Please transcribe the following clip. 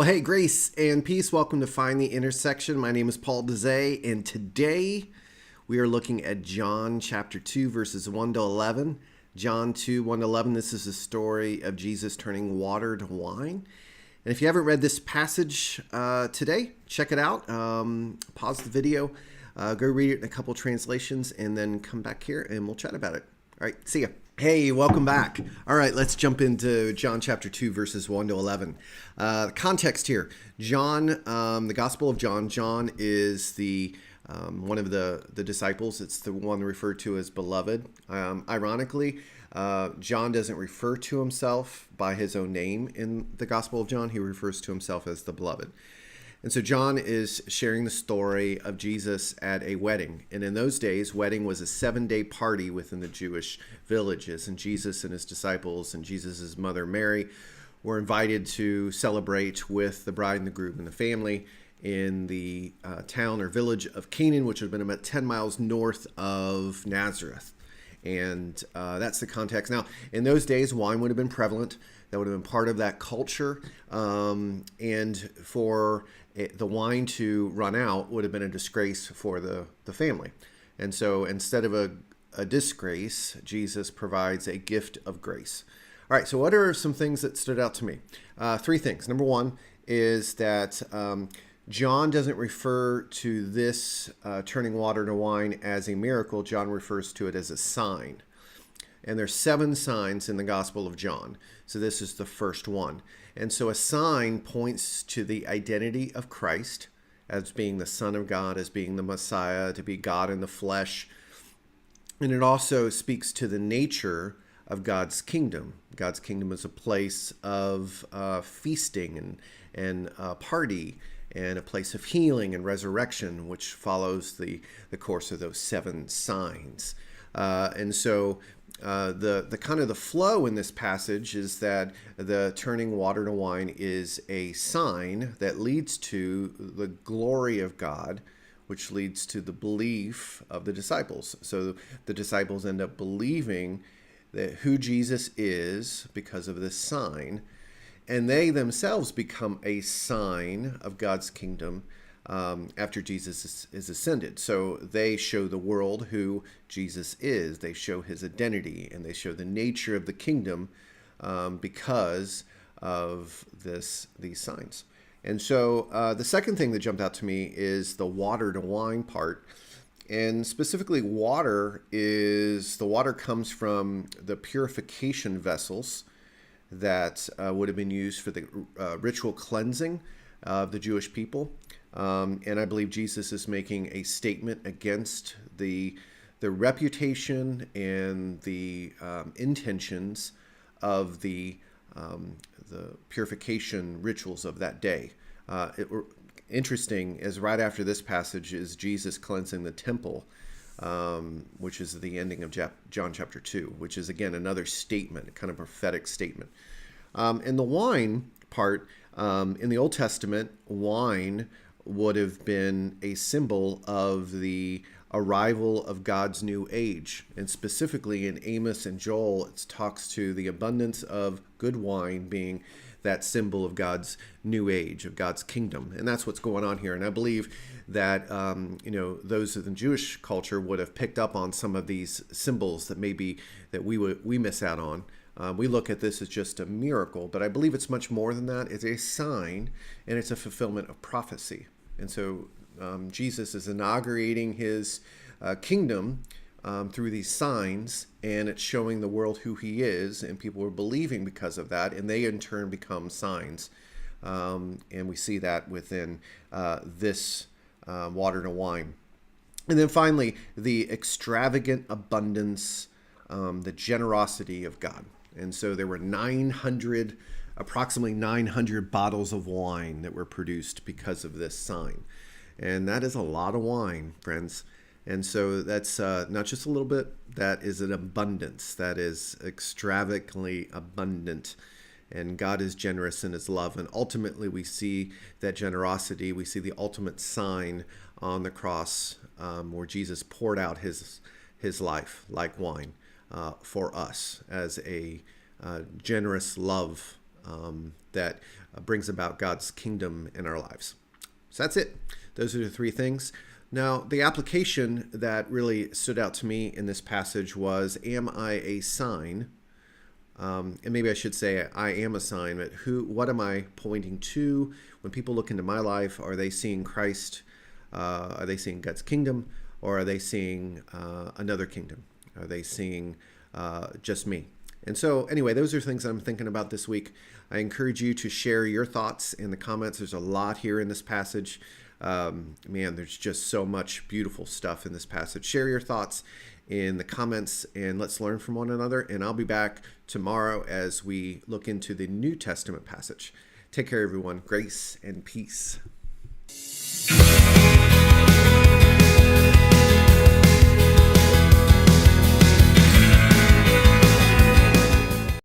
Hey, grace and peace. Welcome to Find the Intersection. My name is Paul Dezay, and today we are looking at John chapter 2, verses 1 to 11. John 2, 1 to 11. This is the story of Jesus turning water to wine. And if you haven't read this passage today, check it out. Pause the video, go read it in a couple translations, and then come back here and we'll chat about it. All right, see ya. Hey, welcome back. All right, let's jump into John chapter 2, verses 1 to 11. Context here. John, the Gospel of John. John is the one of the disciples. It's the one referred to as beloved. Ironically, John doesn't refer to himself by his own name in the Gospel of John. He refers to himself as the beloved. And so John is sharing the story of Jesus at a wedding. And in those days, wedding was a 7-day party within the Jewish villages. And Jesus and his disciples and Jesus' mother Mary were invited to celebrate with the bride and the groom and the family in the town or village of Canaan, which would have been about 10 miles north of Nazareth. And that's the context. Now, in those days, wine would have been prevalent. That would have been part of that culture. And for the wine to run out would have been a disgrace for the family. And so instead of a disgrace, Jesus provides a gift of grace. All right, so what are some things that stood out to me? 3 things. Number one is that John doesn't refer to this turning water to wine as a miracle. John refers to it as a sign. And there's 7 signs in the Gospel of John. So this is the first one. And so a sign points to the identity of Christ as being the Son of God, as being the Messiah, to be God in the flesh. And it also speaks to the nature of God's kingdom. God's kingdom is a place of feasting and party, and a place of healing and resurrection, which follows the course of those 7 signs. And so the kind of the flow in this passage is that the turning water to wine is a sign that leads to the glory of God, which leads to the belief of the disciples. So the disciples end up believing that who Jesus is because of this sign, and they themselves become a sign of God's kingdom after Jesus is ascended. So they show the world who Jesus is. They show his identity, and they show the nature of the kingdom because of these signs. And so the second thing that jumped out to me is the water to wine part. And specifically, the water comes from the purification vessels that would have been used for the ritual cleansing of the Jewish people. And I believe Jesus is making a statement against the reputation and the intentions of the purification rituals of that day. Interesting is right after this passage is Jesus cleansing the temple, which is the ending of John chapter 2, which is, again, another statement, a kind of prophetic statement. And the wine part, in the Old Testament, wine would have been a symbol of the arrival of God's new age. And specifically in Amos and Joel, it talks to the abundance of good wine being that symbol of God's new age, of God's kingdom. And that's what's going on here. And I believe that, those in the Jewish culture would have picked up on some of these symbols that maybe that we miss out on. We look at this as just a miracle, but I believe it's much more than that. It's a sign, and it's a fulfillment of prophecy. And so Jesus is inaugurating his kingdom through these signs, and it's showing the world who he is, and people are believing because of that, and they in turn become signs. And we see that within this water to wine. And then finally, the extravagant abundance, the generosity of God. And so there were approximately 900 bottles of wine that were produced because of this sign. And that is a lot of wine, friends. And so that's not just a little bit, that is an abundance. That is extravagantly abundant. And God is generous in his love. And ultimately, we see that generosity. We see the ultimate sign on the cross where Jesus poured out his life like wine for us as a generous love that brings about God's kingdom in our lives. So that's it. Those are the three things. Now, the application that really stood out to me in this passage was, am I a sign? And maybe I should say I am a sign, but what am I pointing to? When people look into my life, are they seeing Christ? Are they seeing God's kingdom? Or are they seeing another kingdom? Are they seeing just me? And so anyway, those are things I'm thinking about this week. I encourage you to share your thoughts in the comments. There's a lot here in this passage. Man, there's just so much beautiful stuff in this passage. Share your thoughts in the comments and let's learn from one another. And I'll be back tomorrow as we look into the New Testament passage. Take care, everyone. Grace and peace.